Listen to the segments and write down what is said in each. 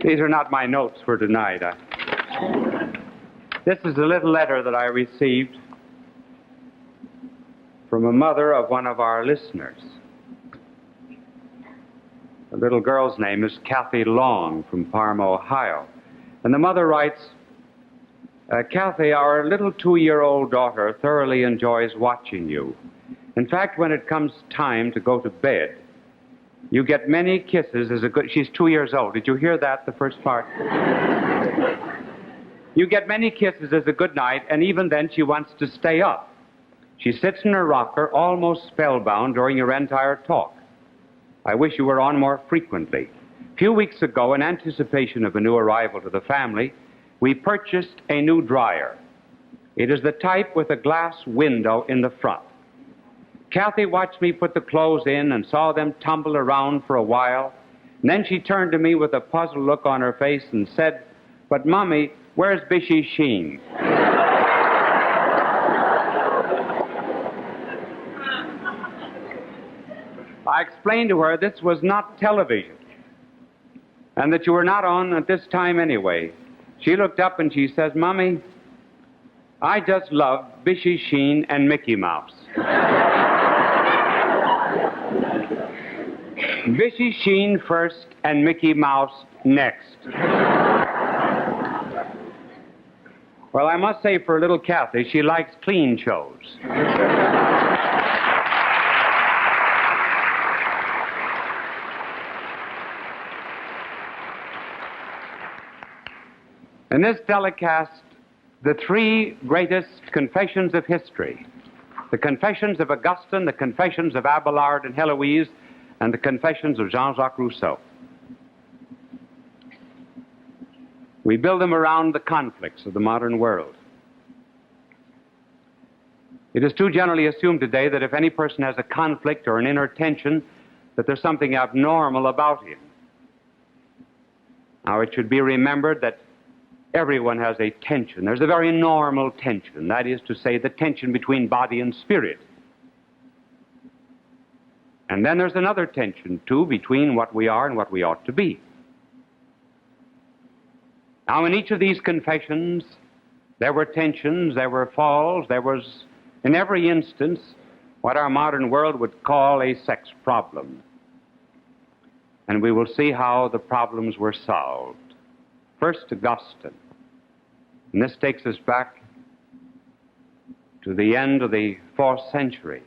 These are not my notes for tonight. This is a little letter that I received from a mother of one of our listeners. The little girl's name is Kathy Long from Parma, Ohio. And the mother writes, Kathy, our little 2-year-old daughter thoroughly enjoys watching you. In fact, when it comes time to go to bed, you get many kisses as a good... She's 2 years old. Did you hear that, the first part? You get many kisses as a good night, and even then she wants to stay up. She sits in her rocker, almost spellbound during your entire talk. I wish you were on more frequently. A few weeks ago, in anticipation of a new arrival to the family, we purchased a new dryer. It is the type with a glass window in the front. Kathy watched me put the clothes in and saw them tumble around for a while. And then she turned to me with a puzzled look on her face and said, "But, Mommy, where's Bishy Sheen?" I explained to her this was not television and that you were not on at this time anyway. She looked up and she says, "Mommy, I just love Bishy Sheen and Mickey Mouse." Bishy Sheen first and Mickey Mouse next. Well, I must say for little Kathy, she likes clean shows. In this telecast, the three greatest confessions of history, the confessions of Augustine, the confessions of Abelard and Heloise, and the confessions of Jean-Jacques Rousseau. We build them around the conflicts of the modern world. It is too generally assumed today that if any person has a conflict or an inner tension, that there's something abnormal about him. Now, it should be remembered that everyone has a tension. There's a very normal tension, that is to say, the tension between body and spirit. And then there's another tension, too, between what we are and what we ought to be. Now, in each of these confessions, there were tensions, there were falls, there was, in every instance, what our modern world would call a sex problem. And we will see how the problems were solved. First, Augustine. And this takes us back to the end of the 4th century.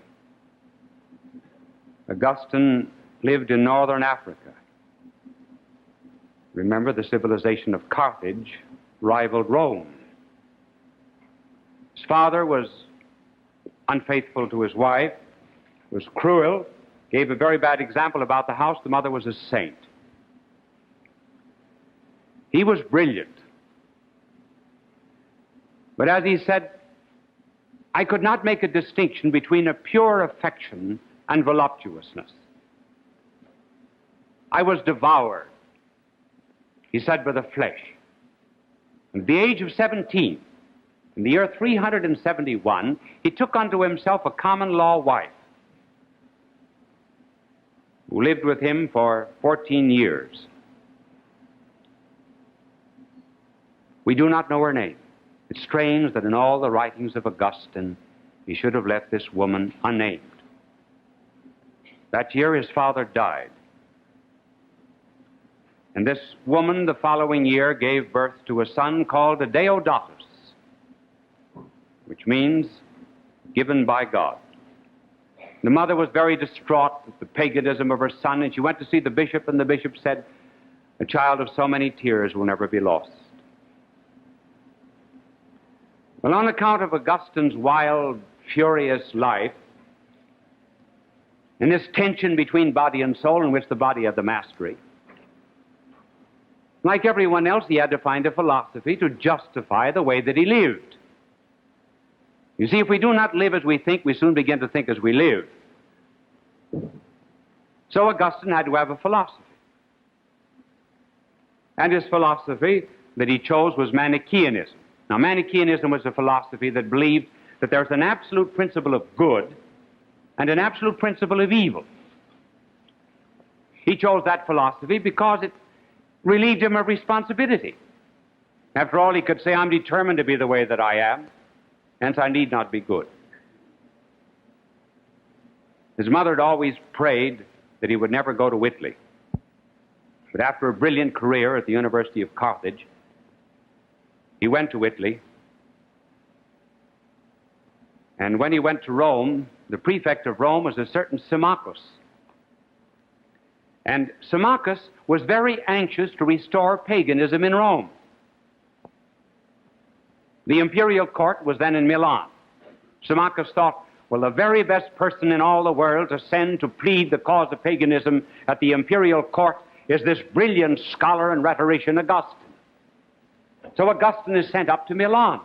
Augustine lived in northern Africa. Remember, the civilization of Carthage rivaled Rome. His father was unfaithful to his wife, was cruel, gave a very bad example about the house. The mother was a saint. He was brilliant. But as he said, I could not make a distinction between a pure affection and voluptuousness. I was devoured, he said, by the flesh. At the age of 17, in the year 371, he took unto himself a common law wife who lived with him for 14 years. We do not know her name. It's strange that in all the writings of Augustine, he should have left this woman unnamed. That year his father died. And this woman the following year gave birth to a son called a Deodatus, which means given by God. The mother was very distraught at the paganism of her son, and she went to see the bishop, and the bishop said, "A child of so many tears will never be lost." Well, on account of Augustine's wild, furious life, and this tension between body and soul in which the body had the mastery, like everyone else, he had to find a philosophy to justify the way that he lived. You see, if we do not live as we think, we soon begin to think as we live. So Augustine had to have a philosophy. And his philosophy that he chose was Manichaeanism. Now, Manichaeanism was a philosophy that believed that there's an absolute principle of good and an absolute principle of evil. He chose that philosophy because relieved him of responsibility. After all, he could say, I'm determined to be the way that I am, hence I need not be good. His mother had always prayed that he would never go to Italy. But after a brilliant career at the University of Carthage, he went to Italy. And when he went to Rome, the prefect of Rome was a certain Symmachus. And Symmachus was very anxious to restore paganism in Rome. The imperial court was then in Milan. Symmachus thought, well, the very best person in all the world to send to plead the cause of paganism at the imperial court is this brilliant scholar and rhetorician Augustine. So Augustine is sent up to Milan.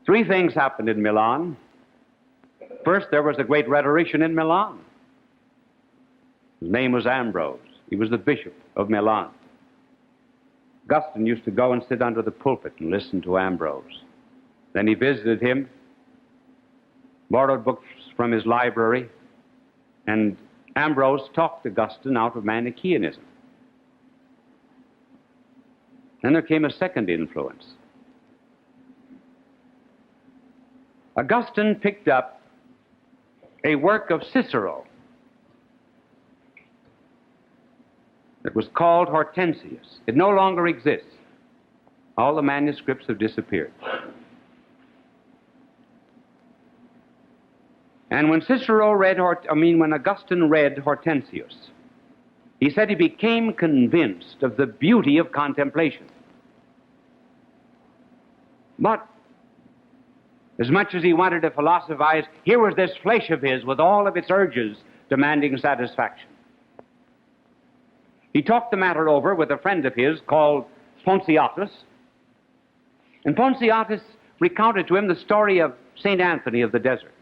Three things happened in Milan. First, there was a great rhetorician in Milan. His name was Ambrose. He was the bishop of Milan. Augustine used to go and sit under the pulpit and listen to Ambrose. Then he visited him, borrowed books from his library, and Ambrose talked Augustine out of Manichaeanism. Then there came a second influence. Augustine picked up a work of Cicero that was called Hortensius. It no longer exists. All the manuscripts have disappeared. And when when Augustine read Hortensius, he said he became convinced of the beauty of contemplation. But as much as he wanted to philosophize, here was this flesh of his with all of its urges demanding satisfaction. He talked the matter over with a friend of his called Ponciatus, and Ponciatus recounted to him the story of St. Anthony of the desert.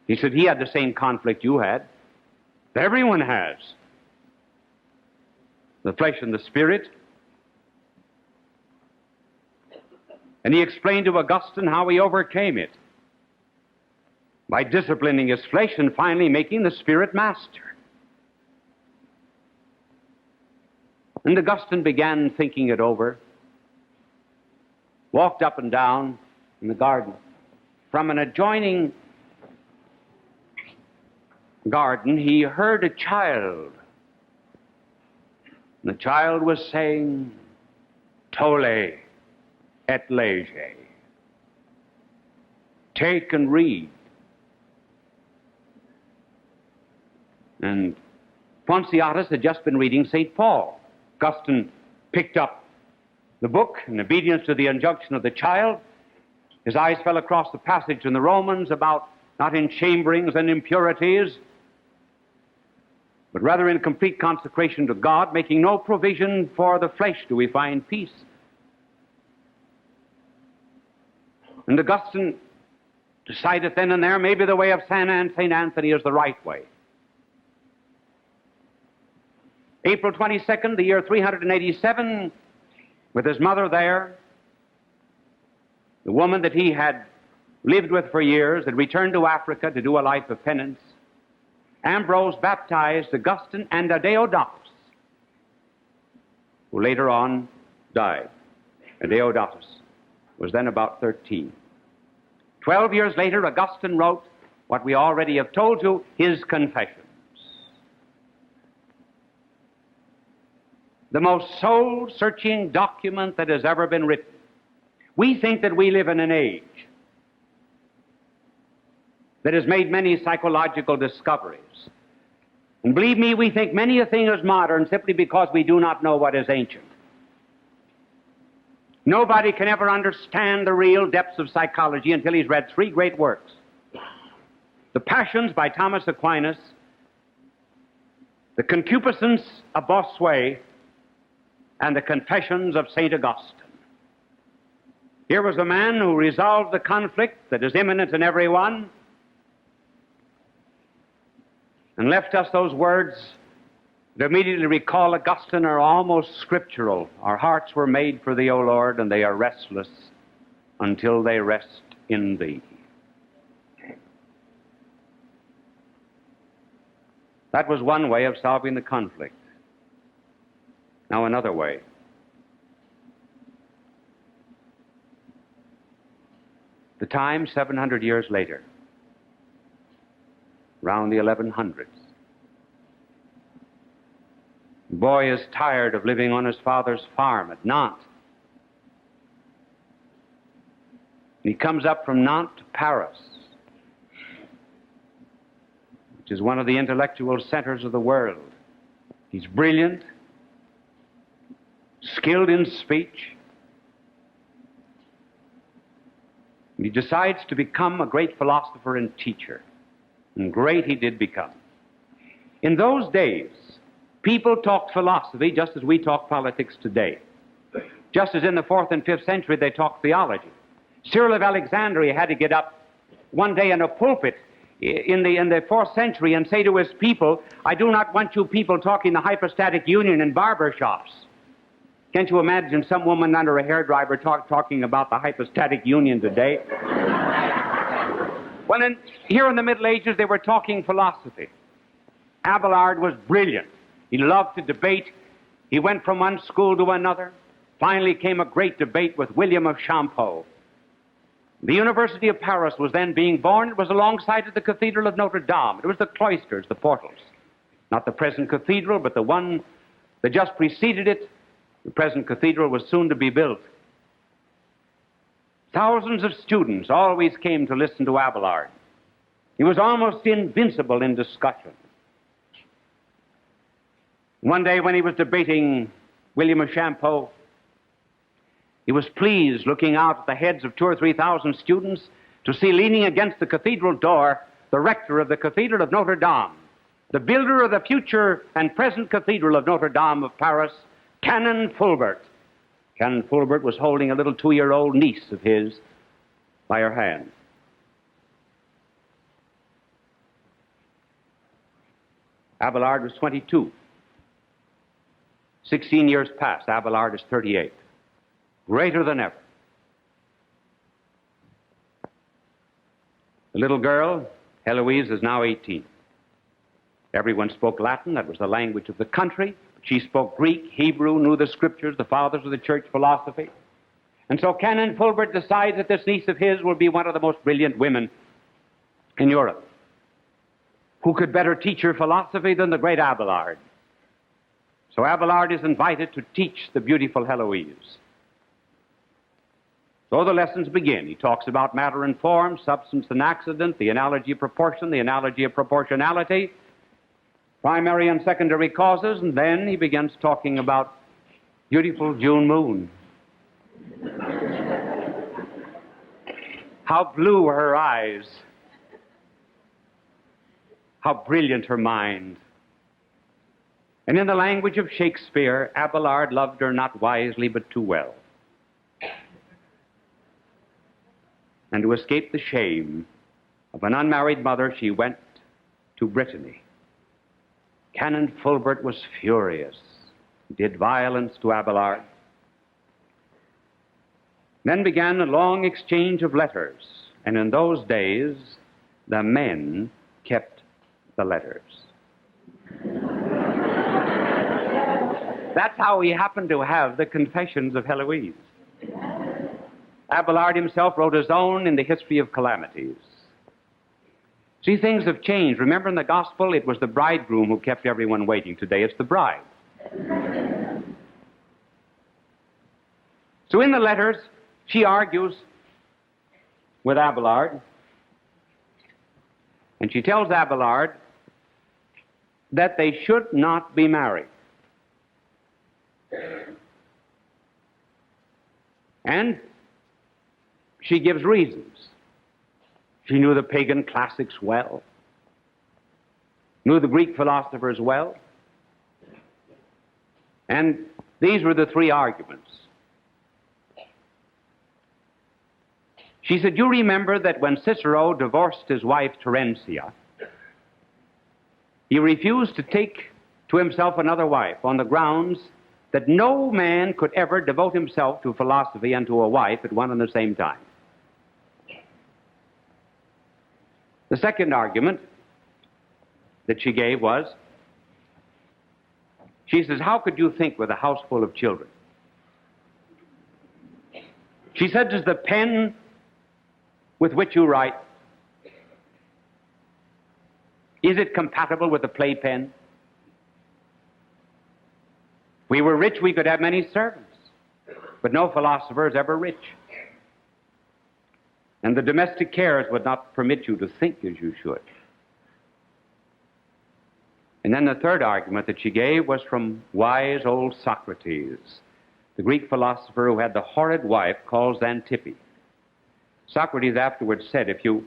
He said he had the same conflict you had. Everyone has. The flesh and the spirit. And he explained to Augustine how he overcame it by disciplining his flesh and finally making the spirit master. And Augustine began thinking it over, walked up and down in the garden. From an adjoining garden, he heard a child. And the child was saying, Tolle et lege. Take and read. And Ponciatus had just been reading St. Paul. Augustine picked up the book in obedience to the injunction of the child. His eyes fell across the passage in the Romans about not in chamberings and impurities, but rather in complete consecration to God, making no provision for the flesh do we find peace. And Augustine decided then and there maybe the way of St. Anthony is the right way. April 22nd, the year 387, with his mother there, the woman that he had lived with for years, had returned to Africa to do a life of penance, Ambrose baptized Augustine and Deodatus, who later on died. And Deodatus was then about 13. 12 years later, Augustine wrote what we already have told you, his Confessions. The most soul-searching document that has ever been written. We think that we live in an age that has made many psychological discoveries. And believe me, we think many a thing is modern simply because we do not know what is ancient. Nobody can ever understand the real depths of psychology until he's read three great works. The Passions by Thomas Aquinas, The Concupiscence of Bossuet, and The Confessions of St. Augustine. Here was a man who resolved the conflict that is imminent in everyone and left us those words that immediately recall Augustine are almost scriptural. Our hearts were made for thee, O Lord, and they are restless until they rest in thee. That was one way of solving the conflict. Now another way. The time 700 years later, around the 1100s. The boy is tired of living on his father's farm at Nantes. He comes up from Nantes to Paris, which is one of the intellectual centers of the world. He's brilliant, skilled in speech. He decides to become a great philosopher and teacher. And great he did become. In those days, people talked philosophy just as we talk politics today. Just as in the 4th and 5th century they talked theology. Cyril of Alexandria had to get up one day in a pulpit in the 4th century and say to his people, I do not want you people talking the hypostatic union in barber shops. Can't you imagine some woman under a hairdryer talking about the hypostatic union today? Well, here in the Middle Ages, they were talking philosophy. Abelard was brilliant. He loved to debate. He went from one school to another. Finally came a great debate with William of Champeaux. The University of Paris was then being born. It was alongside of the Cathedral of Notre Dame. It was the cloisters, the portals. Not the present cathedral, but the one that just preceded it. The present cathedral was soon to be built. Thousands of students always came to listen to Abelard. He was almost invincible in discussion. One day when he was debating William of Champeaux, he was pleased, looking out at the heads of 2,000 or 3,000 students, to see leaning against the cathedral door the rector of the Cathedral of Notre Dame, the builder of the future and present Cathedral of Notre Dame of Paris, Canon Fulbert. Canon Fulbert was holding a little 2-year-old niece of his by her hand. Abelard was 22. 16 years passed. Abelard is 38. Greater than ever. The little girl, Heloise, is now 18. Everyone spoke Latin. That was the language of the country. She spoke Greek, Hebrew, knew the scriptures, the fathers of the church philosophy. And so Canon Fulbert decides that this niece of his will be one of the most brilliant women in Europe. Who could better teach her philosophy than the great Abelard? So Abelard is invited to teach the beautiful Heloise. So the lessons begin. He talks about matter and form, substance and accident, the analogy of proportion, the analogy of proportionality, primary and secondary causes, and then he begins talking about beautiful June moon. How blue were her eyes. How brilliant her mind. And in the language of Shakespeare, Abelard loved her not wisely but too well. And to escape the shame of an unmarried mother, she went to Brittany. Canon Fulbert was furious, did violence to Abelard. Then began a long exchange of letters, and in those days, the men kept the letters. That's how he happened to have the Confessions of Heloise. Abelard himself wrote his own in the History of Calamities. See, things have changed. Remember in the gospel, it was the bridegroom who kept everyone waiting. Today it's the bride. So in the letters, she argues with Abelard, and she tells Abelard that they should not be married. And she gives reasons. She knew the pagan classics well, knew the Greek philosophers well, and these were the three arguments. She said, you remember that when Cicero divorced his wife Terentia, he refused to take to himself another wife on the grounds that no man could ever devote himself to philosophy and to a wife at one and the same time. The second argument that she gave was, she says, how could you think with a house full of children? She said, does the pen with which you write, is it compatible with the playpen? If we were rich, we could have many servants, but no philosopher is ever rich. And the domestic cares would not permit you to think as you should. And then the third argument that she gave was from wise old Socrates, the Greek philosopher who had the horrid wife called Xantippe. Socrates afterwards said, if you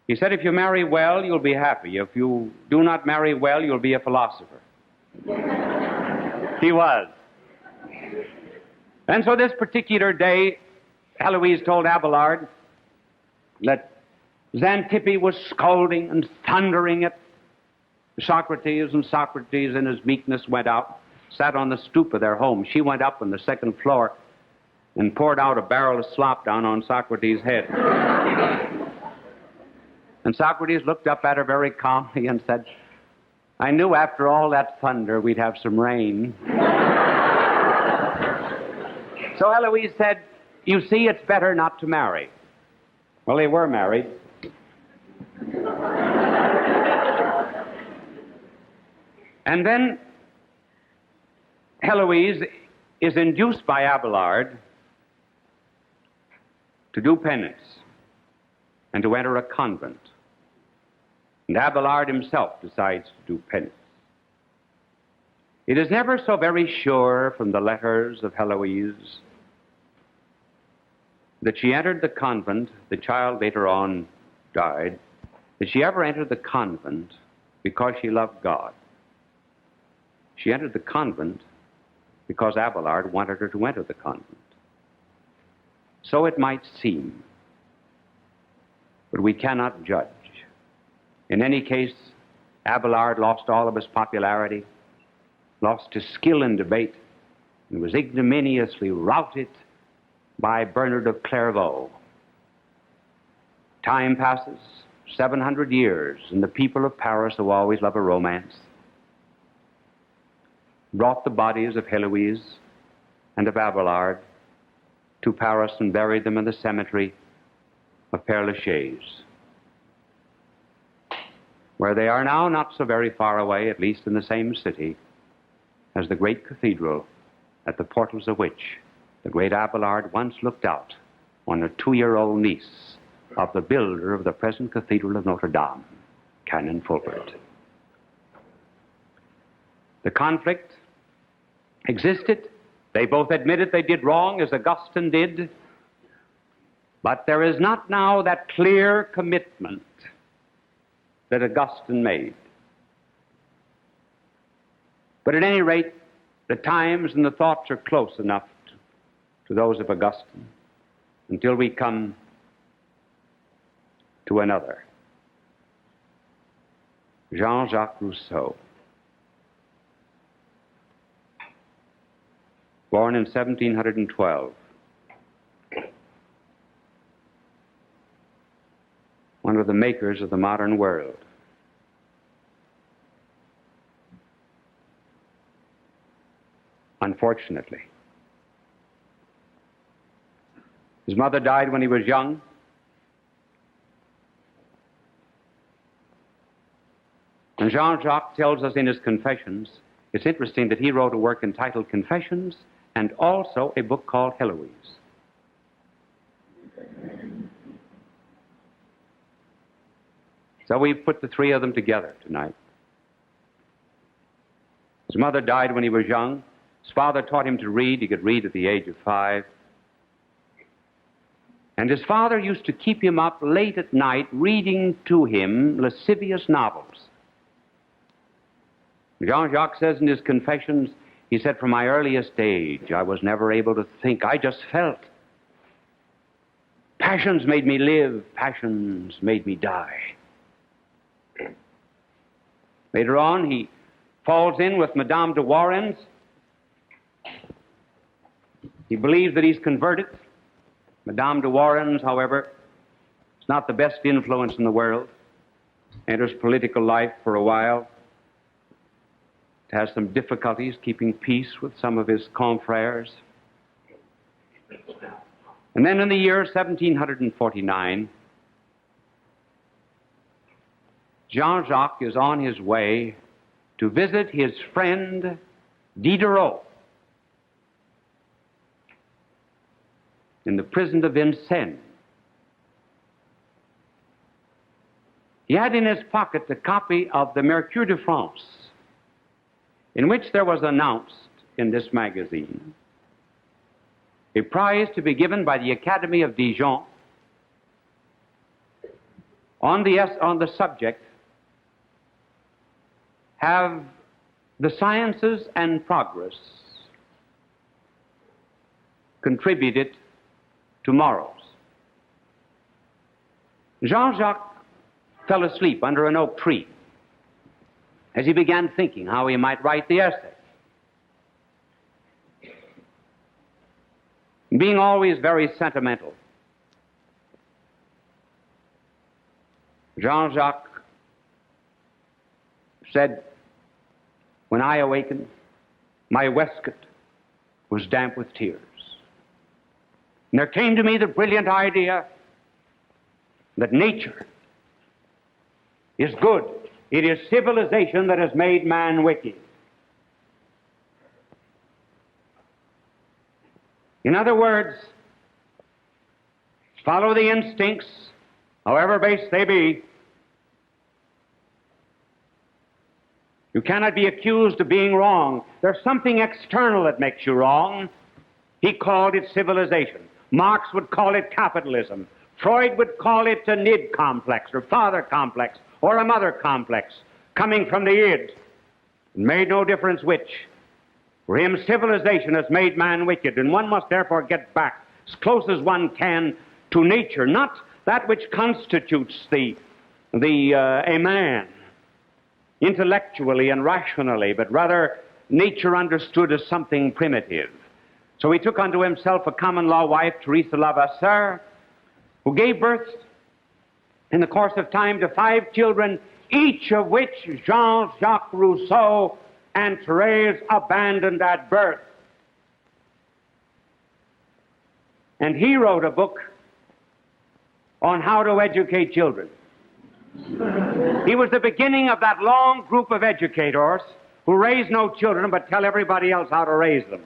marry well, you'll be happy. If you do not marry well, you'll be a philosopher. He was. And so this particular day, Heloise told Abelard that Xantippe was scolding and thundering at Socrates, and Socrates in his meekness went out, sat on the stoop of their home. She went up on the second floor and poured out a barrel of slop down on Socrates' head. And Socrates looked up at her very calmly and said, I knew after all that thunder we'd have some rain. So Heloise said, you see, it's better not to marry. Well, they were married. And then Heloise is induced by Abelard to do penance and to enter a convent. And Abelard himself decides to do penance. It is never so very sure from the letters of Heloise that she entered the convent, the child later on died, that she ever entered the convent because she loved God. She entered the convent because Abelard wanted her to enter the convent. So it might seem, but we cannot judge. In any case, Abelard lost all of his popularity, lost his skill in debate, and was ignominiously routed by Bernard of Clairvaux. Time passes, 700 years, and the people of Paris, who always love a romance, brought the bodies of Heloise and of Abelard to Paris and buried them in the cemetery of Père Lachaise, where they are now, not so very far away, at least in the same city, as the great cathedral at the portals of which the great Abelard once looked out on a 2-year-old niece of the builder of the present Cathedral of Notre Dame, Canon Fulbert. The conflict existed. They both admitted they did wrong, as Augustine did. But there is not now that clear commitment that Augustine made. But at any rate, the times and the thoughts are close enough to those of Augustine until we come to another, Jean-Jacques Rousseau, born in 1712, one of the makers of the modern world. Unfortunately, his mother died when he was young. And Jean-Jacques tells us in his Confessions, it's interesting that he wrote a work entitled Confessions and also a book called Heloise. So we put the three of them together tonight. His mother died when he was young. His father taught him to read. He could read at the age of 5. And his father used to keep him up late at night reading to him lascivious novels. Jean-Jacques says in his Confessions, he said, from my earliest age, I was never able to think. I just felt. Passions made me live. Passions made me die. Later on, he falls in with Madame de Warens. He believes that he's converted. Madame de Warens, however, is not the best influence in the world. enters political life for a while, has some difficulties keeping peace with some of his confrères. And then in the year 1749, Jean-Jacques is on his way to visit his friend Diderot in the prison of Vincennes. He had in his pocket the copy of the Mercure de France, in which there was announced in this magazine a prize to be given by the Academy of Dijon on the subject, "Have the sciences and progress contributed to morals?" Jean-Jacques fell asleep under an oak tree as he began thinking how he might write the essay. Being always very sentimental, Jean-Jacques said, "When I awakened, my waistcoat was damp with tears. And there came to me the brilliant idea that nature is good. It is civilization that has made man wicked." In other words, follow the instincts, however base they be. You cannot be accused of being wrong. There's something external that makes you wrong. He called it civilization. Marx would call it capitalism. Freud would call it a nid complex, or father complex, or a mother complex, coming from the id. It made no difference which. For him, civilization has made man wicked, and one must therefore get back as close as one can to nature, not that which constitutes a man intellectually and rationally, but rather nature understood as something primitive. So he took unto himself a common law wife, Teresa Levasseur, who gave birth in the course of time to 5 children, each of which Jean-Jacques Rousseau and Thérèse abandoned at birth. And he wrote a book on how to educate children. He was the beginning of that long group of educators who raise no children but tell everybody else how to raise them.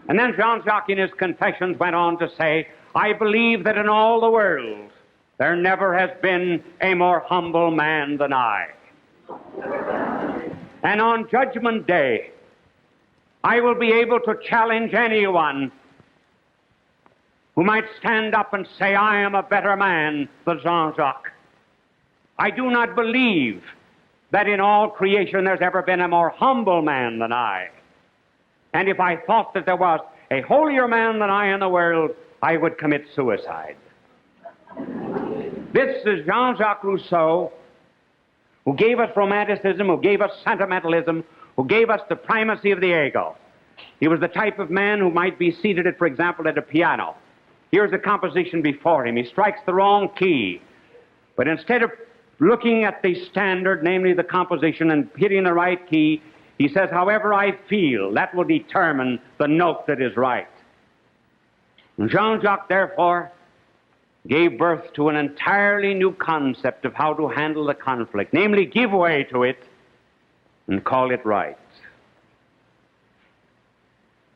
And then Jean-Jacques in his Confessions went on to say, "I believe that in all the world there never has been a more humble man than I. And on Judgment Day, I will be able to challenge anyone who might stand up and say, I am a better man than Jean-Jacques. I do not believe that in all creation there's ever been a more humble man than I. And if I thought that there was a holier man than I in the world, I would commit suicide." This is Jean-Jacques Rousseau, who gave us romanticism, who gave us sentimentalism, who gave us the primacy of the ego. He was the type of man who might be seated at, for example, at a piano. Here's a composition before him. He strikes the wrong key. But instead of looking at the standard, namely the composition, and hitting the right key, he says, however I feel, that will determine the note that is right. And Jean-Jacques, therefore, gave birth to an entirely new concept of how to handle the conflict, namely give way to it and call it right.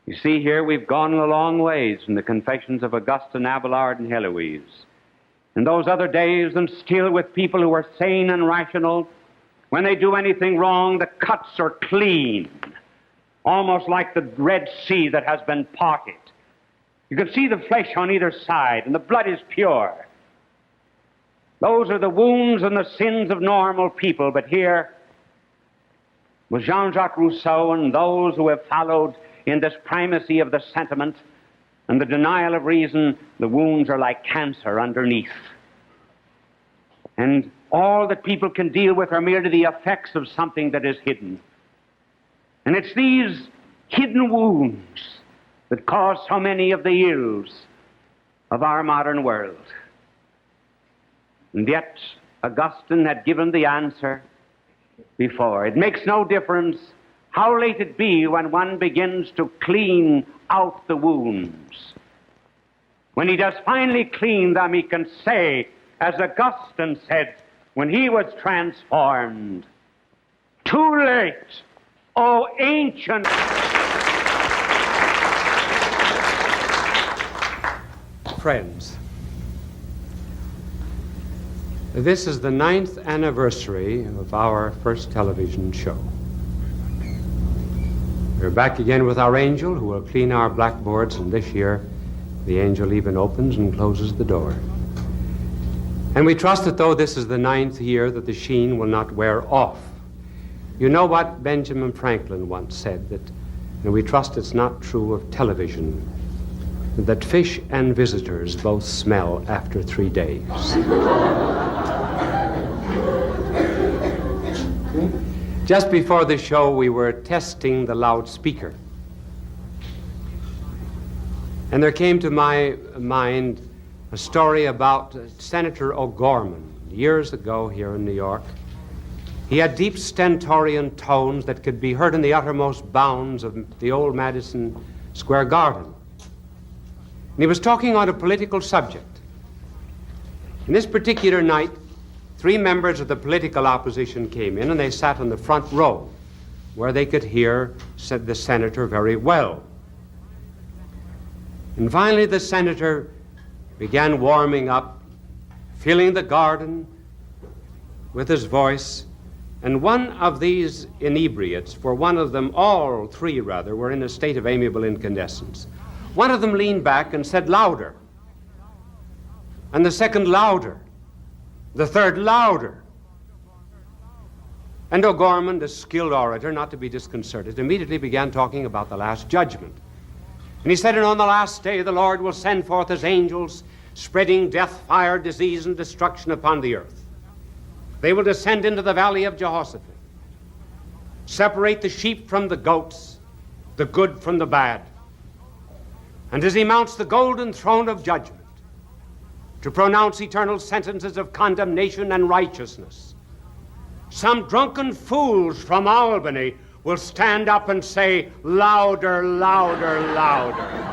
You see here, we've gone a long ways from the confessions of Augustine, Abelard, and Heloise. In those other days, and still with people who are sane and rational, when they do anything wrong, the cuts are clean, almost like the Red Sea that has been parted. You can see the flesh on either side, and the blood is pure. Those are the wounds and the sins of normal people, but here, with Jean-Jacques Rousseau and those who have followed in this primacy of the sentiment and the denial of reason, the wounds are like cancer underneath. And all that people can deal with are merely the effects of something that is hidden. And it's these hidden wounds that cause so many of the ills of our modern world. And yet, Augustine had given the answer before. It makes no difference how late it be when one begins to clean out the wounds. When he does finally clean them, he can say, as Augustine said when he was transformed, "Too late, O ancient..." Friends, this is the 9th anniversary of our first television show. We're back again with our angel who will clean our blackboards, and this year the angel even opens and closes the door. And we trust that though this is the 9th year that the sheen will not wear off. You know what Benjamin Franklin once said, that, and we trust it's not true of television, that fish and visitors both smell after 3 days. Just before the show, we were testing the loudspeaker. And there came to my mind a story about Senator O'Gorman years ago here in New York. He had deep stentorian tones that could be heard in the uttermost bounds of the old Madison Square Garden. And he was talking on a political subject. And this particular night, 3 members of the political opposition came in, and they sat on the front row where they could hear the senator very well. And finally the senator began warming up, filling the garden with his voice, and one of these inebriates, for one of them, all 3 rather, were in a state of amiable incandescence. One of them leaned back and said, "Louder." And the second, "Louder." The third, "Louder." And O'Gorman, the skilled orator, not to be disconcerted, immediately began talking about the last judgment. And he said, "And on the last day the Lord will send forth his angels, spreading death, fire, disease, and destruction upon the earth. They will descend into the valley of Jehoshaphat, separate the sheep from the goats, the good from the bad. And as he mounts the golden throne of judgment, to pronounce eternal sentences of condemnation and righteousness, some drunken fools from Albany will stand up and say, 'Louder, louder, louder.'"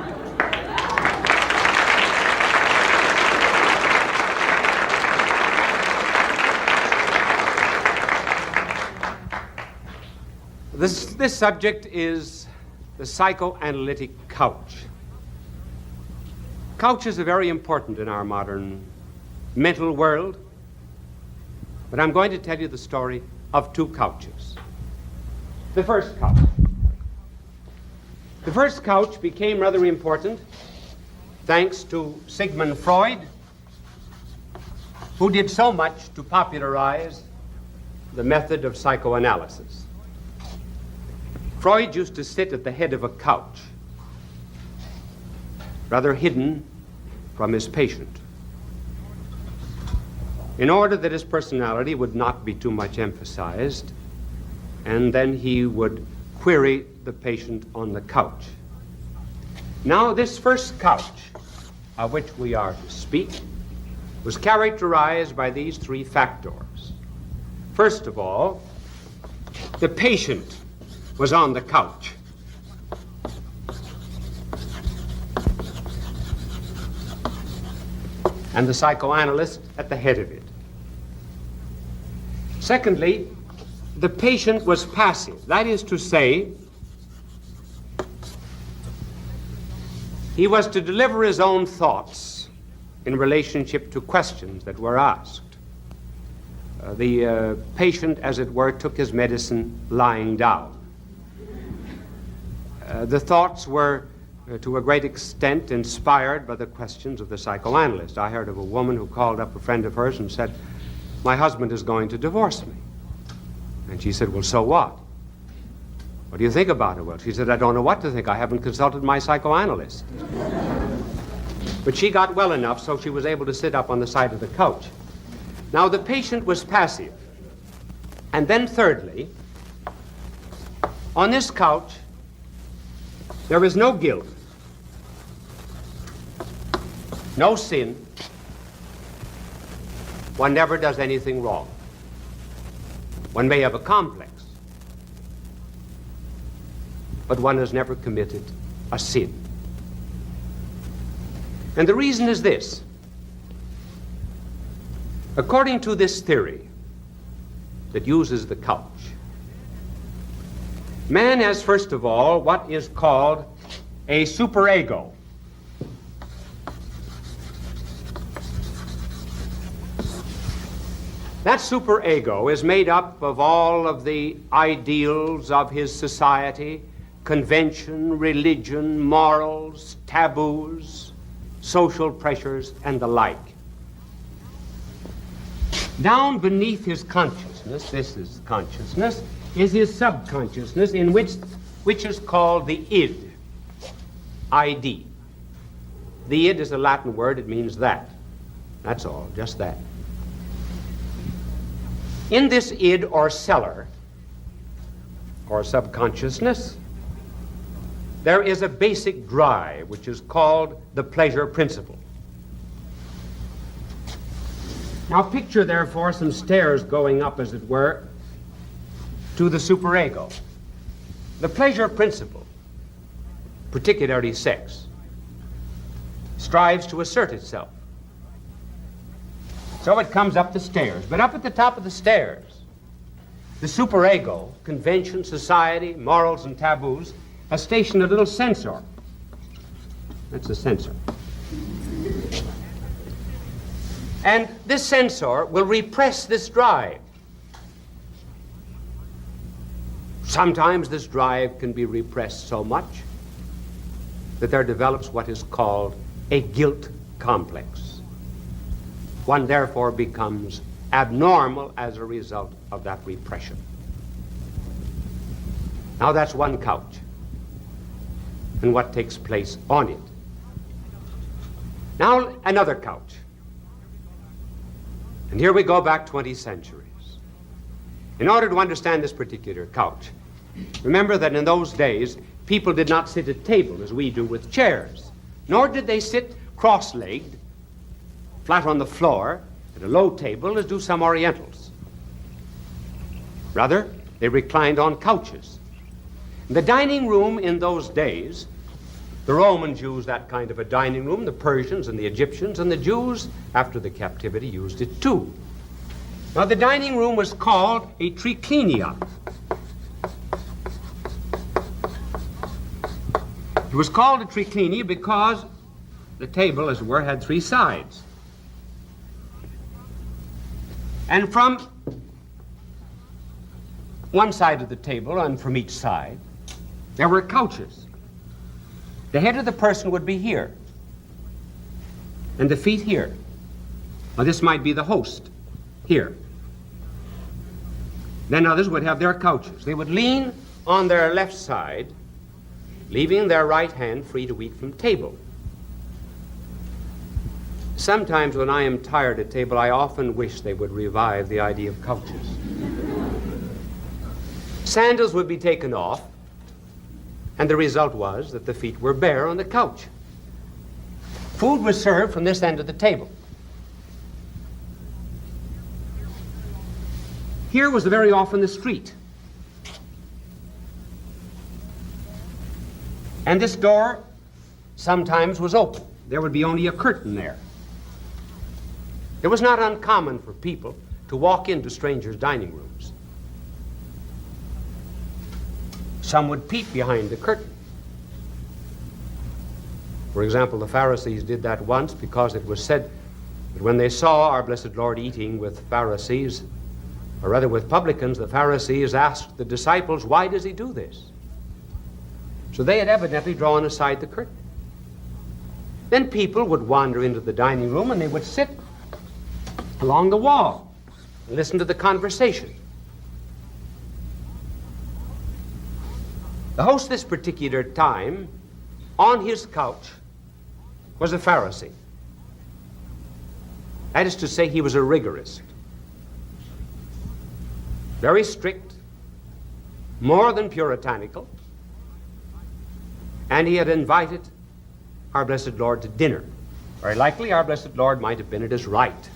This subject is the psychoanalytic couch. Couches are very important in our modern mental world, but I'm going to tell you the story of 2 couches. The first couch. The first couch became rather important thanks to Sigmund Freud, who did so much to popularize the method of psychoanalysis. Freud used to sit at the head of a couch, rather hidden from his patient, in order that his personality would not be too much emphasized, and then he would query the patient on the couch. Now, this first couch, of which we are to speak, was characterized by these 3 factors. First of all, the patient was on the couch. And the psychoanalyst at the head of it. Secondly, the patient was passive. That is to say, he was to deliver his own thoughts in relationship to questions that were asked. The patient, as it were, took his medicine lying down. The thoughts were to a great extent inspired by the questions of the psychoanalyst. I heard of a woman who called up a friend of hers and said, "My husband is going to divorce me." And she said, "Well, so what? What do you think about it?" "Well," she said, "I don't know what to think. I haven't consulted my psychoanalyst." But she got well enough so she was able to sit up on the side of the couch. Now, the patient was passive. And then thirdly, on this couch, there is no guilt, no sin, one never does anything wrong. One may have a complex, but one has never committed a sin. And the reason is this. According to this theory that uses the couch, man has, first of all, what is called a superego. That superego is made up of all of the ideals of his society, convention, religion, morals, taboos, social pressures, and the like. Down beneath his consciousness, this is consciousness, is his subconsciousness, in which is called the id, ID. The id is a Latin word, it means that. That's all, just that. In this id or cellar, or subconsciousness, there is a basic drive which is called the pleasure principle. Now picture, therefore, some stairs going up, as it were, to the superego. The pleasure principle, particularly sex, strives to assert itself. So it comes up the stairs. But up at the top of the stairs, the superego, convention, society, morals, and taboos, has stationed a little sensor. That's a sensor. And this sensor will repress this drive. Sometimes this drive can be repressed so much that there develops what is called a guilt complex. One therefore becomes abnormal as a result of that repression. Now that's one couch and what takes place on it. Now another couch. And here we go back 20 centuries. In order to understand this particular couch, remember that in those days, people did not sit at tables as we do with chairs, nor did they sit cross-legged, flat on the floor, at a low table, as do some Orientals. Rather, they reclined on couches. In the dining room in those days, the Romans used that kind of a dining room, the Persians and the Egyptians, and the Jews, after the captivity, used it too. Now, the dining room was called a triclinia. It was called a triclinia because the table, as it were, had three sides. And from one side of the table, and from each side, there were couches. The head of the person would be here, and the feet here. Now, this might be the host, here. Then others would have their couches. They would lean on their left side, leaving their right hand free to eat from table. Sometimes when I am tired at table, I often wish they would revive the idea of couches. Sandals would be taken off, and the result was that the feet were bare on the couch. Food was served from this end of the table. Here was very often the street. And this door sometimes was open. There would be only a curtain there. It was not uncommon for people to walk into strangers' dining rooms. Some would peep behind the curtain. For example, the Pharisees did that once because it was said that when they saw our blessed Lord eating with Pharisees, or rather with publicans, the Pharisees asked the disciples, "Why does he do this?" So they had evidently drawn aside the curtain. Then people would wander into the dining room and they would sit along the wall and listen to the conversation. The host this particular time, on his couch, was a Pharisee. That is to say, he was a rigorist. Very strict, more than puritanical, and he had invited our blessed Lord to dinner. Very likely our blessed Lord might have been at his right.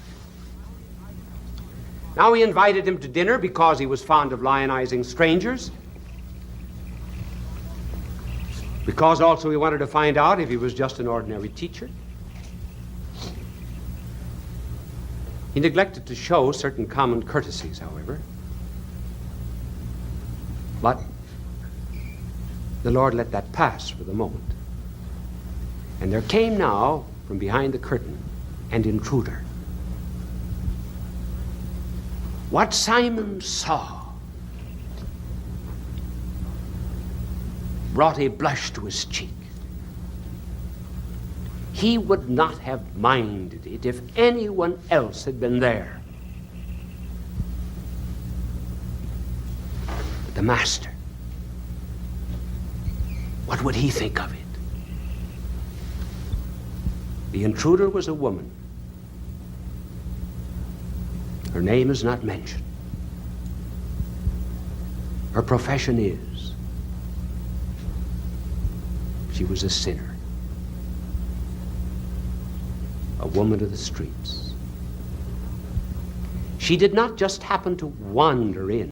Now he invited him to dinner because he was fond of lionizing strangers. Because also he wanted to find out if he was just an ordinary teacher. He neglected to show certain common courtesies, however. But the Lord let that pass for the moment. And there came now, from behind the curtain, an intruder. What Simon saw brought a blush to his cheek. He would not have minded it if anyone else had been there. But the master, what would he think of it? The intruder was a woman. Her name is not mentioned. Her profession is she was a sinner, a woman of the streets. She did not just happen to wander in.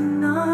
tonight.